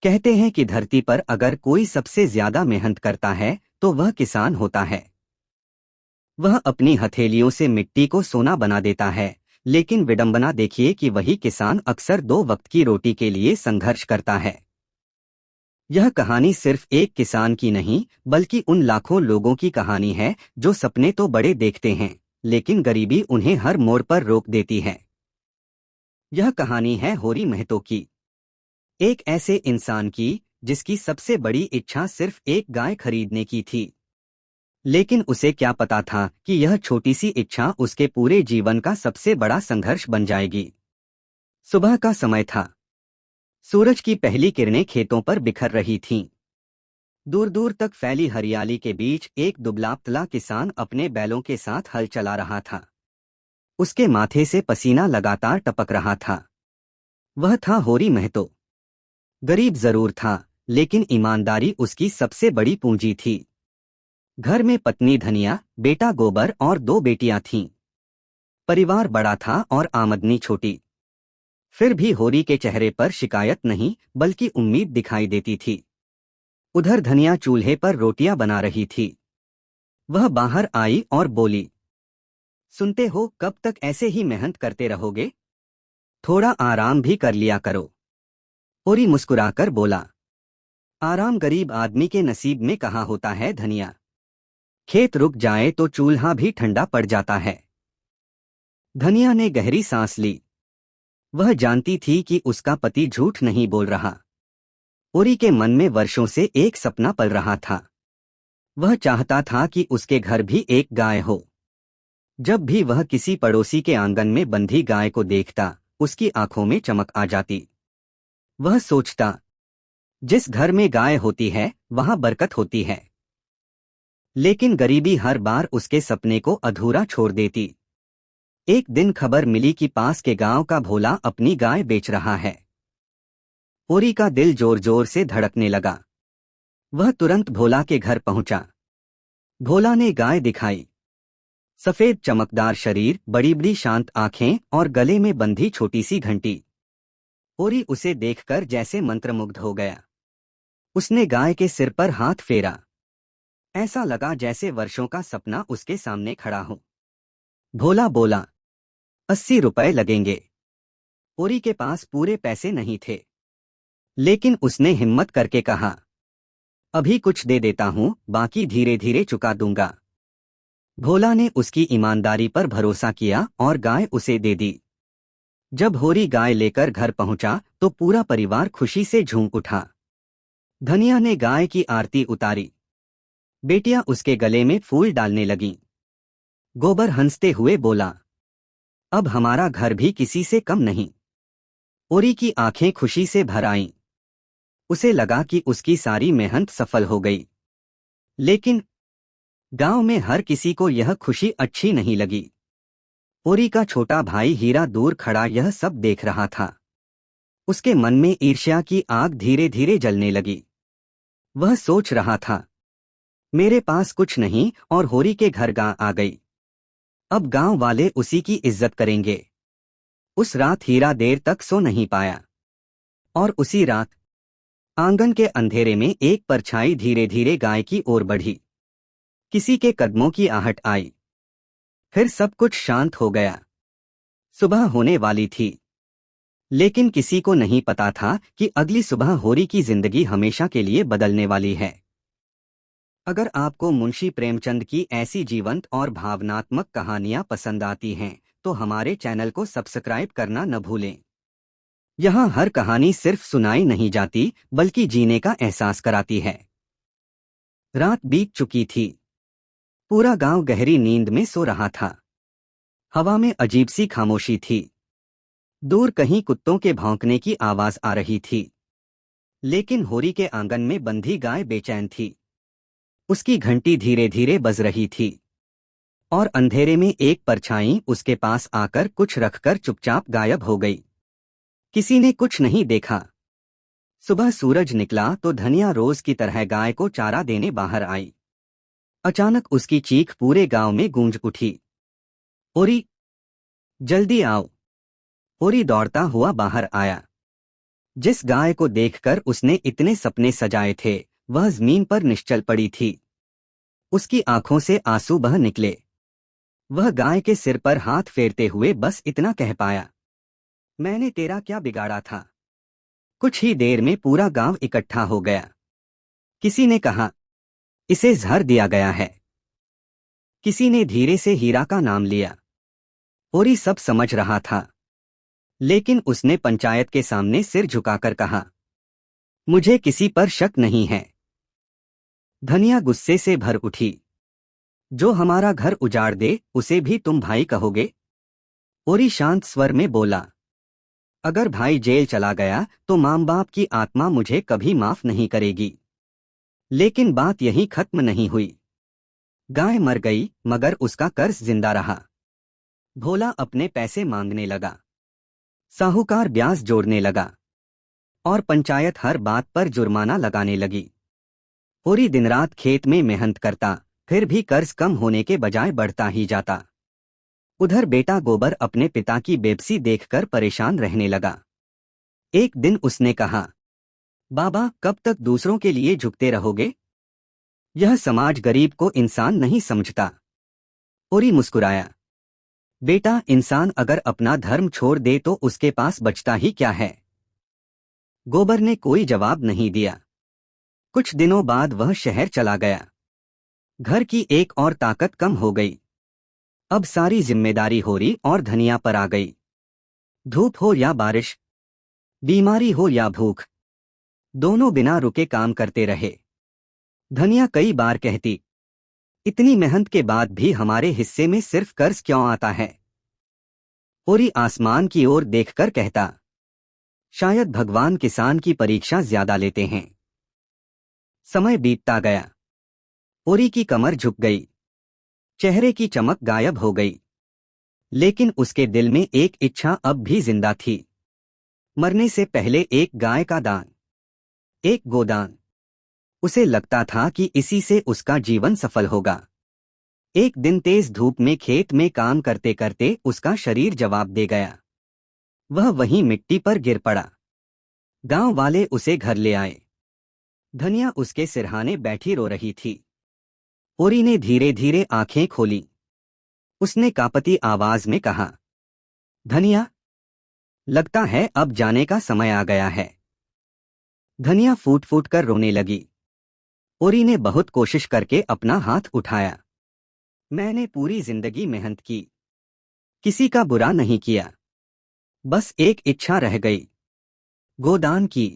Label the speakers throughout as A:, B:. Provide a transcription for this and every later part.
A: कहते हैं कि धरती पर अगर कोई सबसे ज्यादा मेहनत करता है तो वह किसान होता है। वह अपनी हथेलियों से मिट्टी को सोना बना देता है, लेकिन विडंबना देखिए कि वही किसान अक्सर 2 वक्त की रोटी के लिए संघर्ष करता है। यह कहानी सिर्फ एक किसान की नहीं, बल्कि उन लाखों लोगों की कहानी है जो सपने तो बड़े देखते हैं, लेकिन गरीबी उन्हें हर मोड़ पर रोक देती है। यह कहानी है होरी महतो की, एक ऐसे इंसान की जिसकी सबसे बड़ी इच्छा सिर्फ एक गाय खरीदने की थी। लेकिन उसे क्या पता था कि यह छोटी सी इच्छा उसके पूरे जीवन का सबसे बड़ा संघर्ष बन जाएगी। सुबह का समय था। सूरज की पहली किरणें खेतों पर बिखर रही थीं। दूर दूर तक फैली हरियाली के बीच एक दुबला-पतला किसान अपने बैलों के साथ हल चला रहा था। उसके माथे से पसीना लगातार टपक रहा था। वह था होरी महतो। गरीब जरूर था, लेकिन ईमानदारी उसकी सबसे बड़ी पूंजी थी। घर में पत्नी धनिया, बेटा गोबर और 2 बेटियां थीं। परिवार बड़ा था और आमदनी छोटी। फिर भी होरी के चेहरे पर शिकायत नहीं, बल्कि उम्मीद दिखाई देती थी। उधर धनिया चूल्हे पर रोटियां बना रही थी। वह बाहर आई और बोली, सुनते हो, कब तक ऐसे ही मेहनत करते रहोगे? थोड़ा आराम भी कर लिया करो। होरी मुस्कुराकर बोला, आराम गरीब आदमी के नसीब में कहाँ होता है धनिया। खेत रुक जाए तो चूल्हा भी ठंडा पड़ जाता है। धनिया ने गहरी सांस ली। वह जानती थी कि उसका पति झूठ नहीं बोल रहा। होरी के मन में वर्षों से एक सपना पल रहा था। वह चाहता था कि उसके घर भी एक गाय हो। जब भी वह किसी पड़ोसी के आंगन में बंधी गाय को देखता, उसकी आंखों में चमक आ जाती। वह सोचता, जिस घर में गाय होती है वहां बरकत होती है। लेकिन गरीबी हर बार उसके सपने को अधूरा छोड़ देती। एक दिन खबर मिली कि पास के गांव का भोला अपनी गाय बेच रहा है। होरी का दिल जोर जोर से धड़कने लगा। वह तुरंत भोला के घर पहुंचा। भोला ने गाय दिखाई। सफेद चमकदार शरीर, बड़ी बड़ी शांत आंखें और गले में बंधी छोटी सी घंटी। होरी उसे देखकर जैसे मंत्रमुग्ध हो गया। उसने गाय के सिर पर हाथ फेरा। ऐसा लगा जैसे वर्षों का सपना उसके सामने खड़ा हो। भोला बोला, 80 रुपए लगेंगे। होरी के पास पूरे पैसे नहीं थे, लेकिन उसने हिम्मत करके कहा, अभी कुछ दे देता हूं, बाकी धीरे धीरे चुका दूंगा। भोला ने उसकी ईमानदारी पर भरोसा किया और गाय उसे दे दी। जब होरी गाय लेकर घर पहुंचा तो पूरा परिवार खुशी से झूम उठा। धनिया ने गाय की आरती उतारी। बेटियां उसके गले में फूल डालने लगीं। गोबर हंसते हुए बोला, अब हमारा घर भी किसी से कम नहीं। होरी की आंखें खुशी से भर आईं। उसे लगा कि उसकी सारी मेहनत सफल हो गई। लेकिन गांव में हर किसी को यह खुशी अच्छी नहीं लगी। होरी का छोटा भाई हीरा दूर खड़ा यह सब देख रहा था। उसके मन में ईर्ष्या की आग धीरे धीरे जलने लगी। वह सोच रहा था, मेरे पास कुछ नहीं और होरी के घर गाय आ गई। अब गांव वाले उसी की इज्जत करेंगे। उस रात हीरा देर तक सो नहीं पाया। और उसी रात आंगन के अंधेरे में एक परछाई धीरे धीरे गाय की ओर बढ़ी। किसी के कदमों की आहट आई। फिर सब कुछ शांत हो गया। सुबह होने वाली थी, लेकिन किसी को नहीं पता था कि अगली सुबह होरी की जिंदगी हमेशा के लिए बदलने वाली है। अगर आपको मुंशी प्रेमचंद की ऐसी जीवंत और भावनात्मक कहानियां पसंद आती हैं, तो हमारे चैनल को सब्सक्राइब करना न भूलें। यहाँ हर कहानी सिर्फ सुनाई नहीं जाती, बल्कि जीने का एहसास कराती है। रात बीत चुकी थी। पूरा गांव गहरी नींद में सो रहा था। हवा में अजीब सी खामोशी थी। दूर कहीं कुत्तों के भौंकने की आवाज आ रही थी। लेकिन होरी के आंगन में बंधी गाय बेचैन थी। उसकी घंटी धीरे धीरे बज रही थी और अंधेरे में एक परछाई उसके पास आकर कुछ रखकर चुपचाप गायब हो गई। किसी ने कुछ नहीं देखा। सुबह सूरज निकला तो धनिया रोज की तरह गाय को चारा देने बाहर आई। अचानक उसकी चीख पूरे गांव में गूंज उठी, होरी, जल्दी आओ। होरी दौड़ता हुआ बाहर आया। जिस गाय को देखकर उसने इतने सपने सजाए थे, वह जमीन पर निश्चल पड़ी थी। उसकी आंखों से आंसू बह निकले। वह गाय के सिर पर हाथ फेरते हुए बस इतना कह पाया, मैंने तेरा क्या बिगाड़ा था। कुछ ही देर में पूरा गांव इकट्ठा हो गया। किसी ने कहा, इसे जहर दिया गया है। किसी ने धीरे से हीरा का नाम लिया। ओरी सब समझ रहा था, लेकिन उसने पंचायत के सामने सिर झुकाकर कहा, मुझे किसी पर शक नहीं है। धनिया गुस्से से भर उठी, जो हमारा घर उजाड़ दे उसे भी तुम भाई कहोगे? ओरी शांत स्वर में बोला, अगर भाई जेल चला गया तो माँ बाप की आत्मा मुझे कभी माफ नहीं करेगी। लेकिन बात यहीं खत्म नहीं हुई। गाय मर गई मगर उसका कर्ज जिंदा रहा। भोला अपने पैसे मांगने लगा, साहूकार ब्याज जोड़ने लगा और पंचायत हर बात पर जुर्माना लगाने लगी। पूरी दिन रात खेत में मेहनत करता, फिर भी कर्ज कम होने के बजाय बढ़ता ही जाता। उधर बेटा गोबर अपने पिता की बेबसी देखकर परेशान रहने लगा। एक दिन उसने कहा, बाबा कब तक दूसरों के लिए झुकते रहोगे? यह समाज गरीब को इंसान नहीं समझता। ओरी मुस्कुराया, बेटा इंसान अगर अपना धर्म छोड़ दे तो उसके पास बचता ही क्या है। गोबर ने कोई जवाब नहीं दिया। कुछ दिनों बाद वह शहर चला गया। घर की एक और ताकत कम हो गई। अब सारी जिम्मेदारी होरी और धनिया पर आ गई। धूप हो या बारिश, बीमारी हो या भूख, दोनों बिना रुके काम करते रहे। धनिया कई बार कहती, इतनी मेहनत के बाद भी हमारे हिस्से में सिर्फ कर्ज क्यों आता है? होरी आसमान की ओर देखकर कहता, शायद भगवान किसान की परीक्षा ज्यादा लेते हैं। समय बीतता गया। होरी की कमर झुक गई, चेहरे की चमक गायब हो गई, लेकिन उसके दिल में एक इच्छा अब भी जिंदा थी। मरने से पहले एक गाय का दान, एक गोदान। उसे लगता था कि इसी से उसका जीवन सफल होगा। एक दिन तेज धूप में खेत में काम करते करते उसका शरीर जवाब दे गया। वह वहीं मिट्टी पर गिर पड़ा। गांव वाले उसे घर ले आए। धनिया उसके सिरहाने बैठी रो रही थी। ओरी ने धीरे धीरे आंखें खोली। उसने कांपती आवाज में कहा, धनिया, लगता है अब जाने का समय आ गया है। धनिया फूट फूट कर रोने लगी। ओरी ने बहुत कोशिश करके अपना हाथ उठाया। मैंने पूरी जिंदगी मेहनत की, किसी का बुरा नहीं किया, बस एक इच्छा रह गई, गोदान की।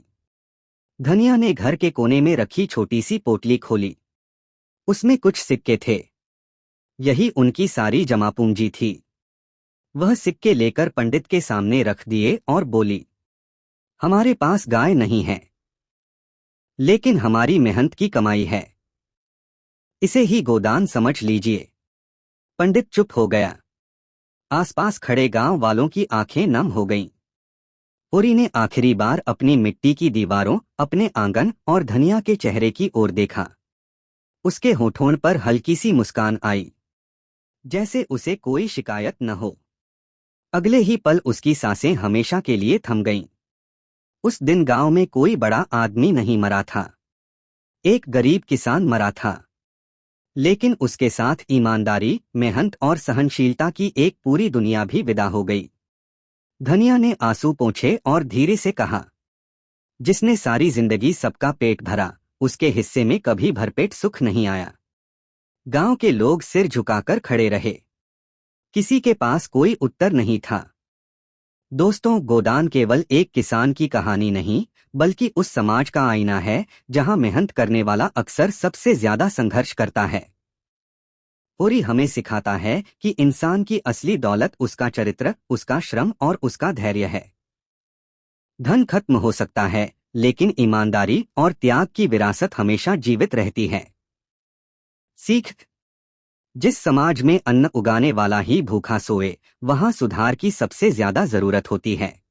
A: धनिया ने घर के कोने में रखी छोटी सी पोटली खोली। उसमें कुछ सिक्के थे। यही उनकी सारी जमा पूंजी थी। वह सिक्के लेकर पंडित के सामने रख दिए और बोली, हमारे पास गाय नहीं है, लेकिन हमारी मेहनत की कमाई है। इसे ही गोदान समझ लीजिए। पंडित चुप हो गया। आसपास खड़े गांव वालों की आंखें नम हो गईं। ओरी ने आखिरी बार अपनी मिट्टी की दीवारों, अपने आंगन और धनिया के चेहरे की ओर देखा। उसके होठों पर हल्की सी मुस्कान आई, जैसे उसे कोई शिकायत न हो। अगले ही पल उसकी सांसें हमेशा के लिए थम गईं। उस दिन गांव में कोई बड़ा आदमी नहीं मरा था। एक गरीब किसान मरा था, लेकिन उसके साथ ईमानदारी, मेहनत और सहनशीलता की एक पूरी दुनिया भी विदा हो गई। धनिया ने आंसू पोंछे और धीरे से कहा, जिसने सारी जिंदगी सबका पेट भरा, उसके हिस्से में कभी भरपेट सुख नहीं आया। गांव के लोग सिर झुकाकर खड़े रहे। किसी के पास कोई उत्तर नहीं था। दोस्तों, गोदान केवल एक किसान की कहानी नहीं, बल्कि उस समाज का आईना है जहां मेहनत करने वाला अक्सर सबसे ज्यादा संघर्ष करता है। ओरी हमें सिखाता है कि इंसान की असली दौलत उसका चरित्र, उसका श्रम और उसका धैर्य है। धन खत्म हो सकता है, लेकिन ईमानदारी और त्याग की विरासत हमेशा जीवित रहती है। सीख, जिस समाज में अन्न उगाने वाला ही भूखा सोए, वहां सुधार की सबसे ज्यादा जरूरत होती है।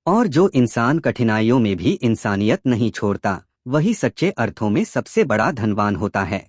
A: और जो इंसान कठिनाइयों में भी इंसानियत नहीं छोड़ता, वही सच्चे अर्थों में सबसे बड़ा धनवान होता है।